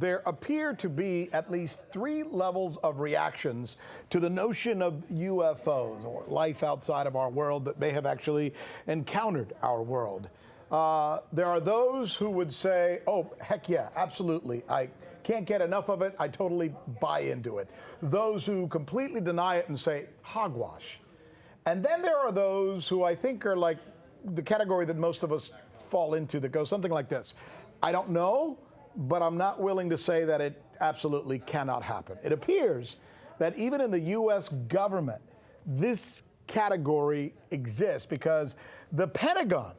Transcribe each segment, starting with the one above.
there appear to be at least 3 levels of reactions to the notion of UFOs, or life outside of our world that may have actually encountered our world. There are those who would say, oh, heck yeah, absolutely. I can't get enough of it. I totally buy into it. Those who completely deny it and say, hogwash. And then there are those who I think are like the category that most of us fall into, that goes something like this: I don't know, but I'm not willing to say that it absolutely cannot happen. It appears that even in the U.S. government, this category exists because the Pentagon,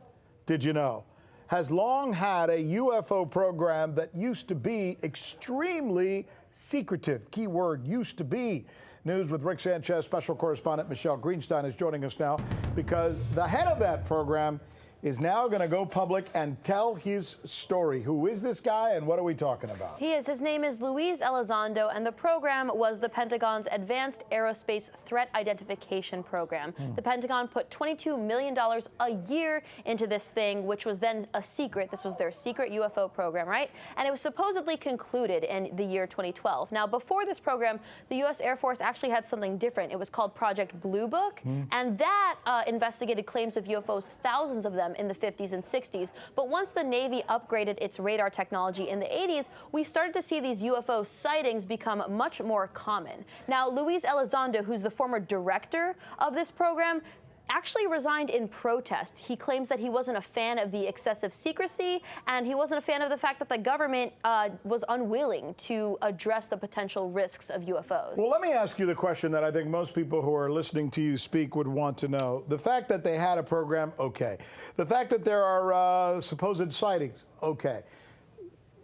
did you know, has long had a UFO program that used to be extremely secretive. Key word, used to be. News with Rick Sanchez. Special correspondent Michelle Greenstein is joining us now because the head of that program is now going to go public and tell his story. Who is this guy and what are we talking about? He is. His name is Luis Elizondo, and the program was the Pentagon's Advanced Aerospace Threat Identification Program. The Pentagon put $22 million a year into this thing, which was then a secret. This was their secret UFO program, right? And it was supposedly concluded in the year 2012. Now, before this program, the U.S. Air Force actually had something different. It was called Project Blue Book, and that investigated claims of UFOs, thousands of them in the 50s and 60s. But once the Navy upgraded its radar technology in the 80s, we started to see these UFO sightings become much more common. Now, Luis Elizondo, who's the former director of this program, actually resigned in protest. He claims that he wasn't a fan of the excessive secrecy, and he wasn't a fan of the fact that the government was unwilling to address the potential risks of UFOs. Well, let me ask you the question that I think most people who are listening to you speak would want to know. The fact that they had a program, okay. The fact that there are supposed sightings, okay.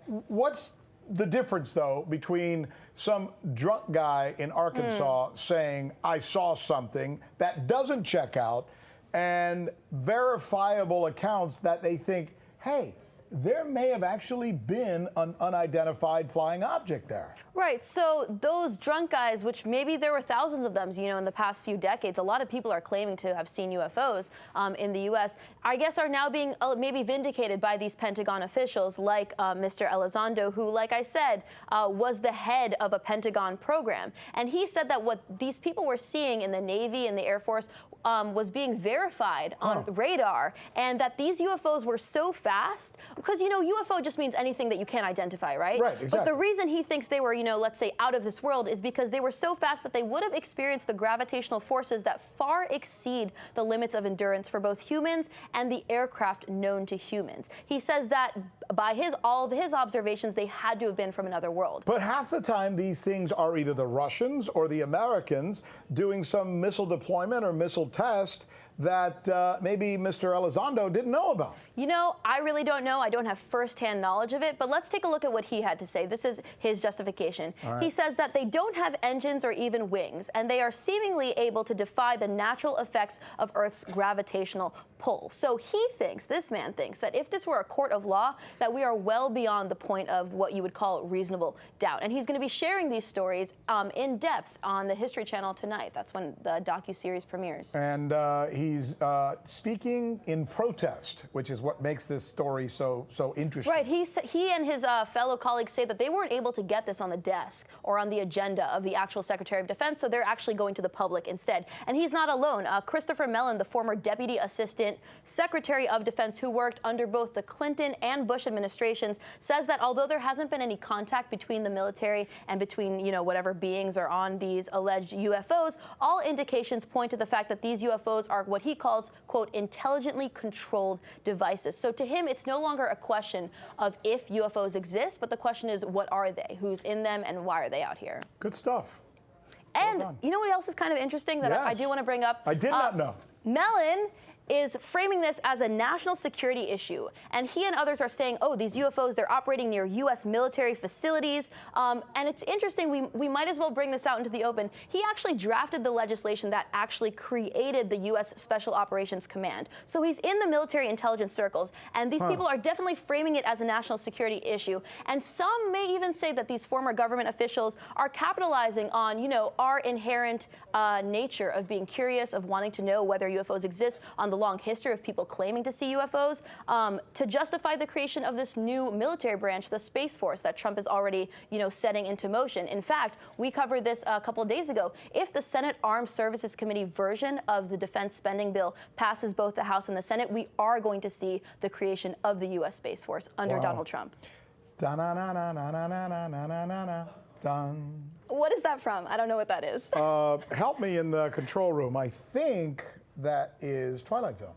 What's the difference, though, between some drunk guy in Arkansas saying, I saw something that doesn't check out, and verifiable accounts that they think, hey, there may have actually been an unidentified flying object there? Right. So those drunk guys, which maybe there were thousands of them, in the past few decades, a lot of people are claiming to have seen UFOs in the U.S., I guess are now being maybe vindicated by these Pentagon officials like Mr. Elizondo, who, like I said, was the head of a Pentagon program. And he said that what these people were seeing in the Navy and the Air Force was being verified on radar, and that these UFOs were so fast, because, UFO just means anything that you can't identify, right? Right, exactly. But the reason he thinks they were, let's say, out of this world is because they were so fast that they would have experienced the gravitational forces that far exceed the limits of endurance for both humans and the aircraft known to humans. He says that by all of his observations, they had to have been from another world. But half the time, these things are either the Russians or the Americans doing some missile deployment or missile test that maybe Mr. Elizondo didn't know about. I really don't know. I don't have firsthand knowledge of it, but let's take a look at what he had to say. This is his justification. Right. He says that they don't have engines or even wings, and they are seemingly able to defy the natural effects of Earth's gravitational pull. So this man thinks that if this were a court of law, that we are well beyond the point of what you would call reasonable doubt. And he's going to be sharing these stories in depth on the History Channel tonight. That's when the docuseries premieres. And he's speaking in protest, which is what makes this story so interesting. Right. He and his fellow colleagues say that they weren't able to get this on the desk or on the agenda of the actual Secretary of Defense, so they're actually going to the public instead. And he's not alone. Christopher Mellon, the former Deputy Assistant Secretary of Defense who worked under both the Clinton and Bush administrations, says that although there hasn't been any contact between the military and between, whatever beings are on these alleged UFOs, all indications point to the fact that these UFOs are what he calls, quote, intelligently controlled devices. So to him, it's no longer a question of if UFOs exist, but the question is, what are they? Who's in them, and why are they out here? Good stuff. And you know what else is kind of interesting that I do want to bring up? I did not know. Mellon is framing this as a national security issue. And he and others are saying, oh, these UFOs, they're operating near U.S. military facilities. And it's interesting, we might as well bring this out into the open. He actually drafted the legislation that actually created the U.S. Special Operations Command. So he's in the military intelligence circles, and these people are definitely framing it as a national security issue. And some may even say that these former government officials are capitalizing on, our inherent nature of being curious, of wanting to know whether UFOs exist on the the long history of people claiming to see UFOs, to justify the creation of this new military branch, the Space Force, that Trump is already, setting into motion. In fact, we covered this a couple of days ago. If the Senate Armed Services Committee version of the defense spending bill passes both the House and the Senate, we are going to see the creation of the U.S. Space Force under Donald Trump. Dun. What is that from? I don't know what that is. Help me in the control room. I think that is Twilight Zone.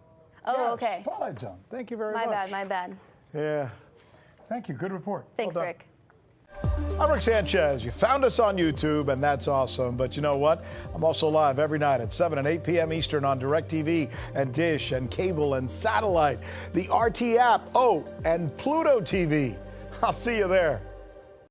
Oh, Yes, okay. Twilight Zone. Thank you very much. My bad. Yeah. Thank you. Good report. Thanks, Well done. Rick. I'm Rick Sanchez. You found us on YouTube, and that's awesome. But you know what? I'm also live every night at 7 and 8 p.m. Eastern on DirecTV and Dish and cable and satellite, the RT app, and Pluto TV. I'll see you there.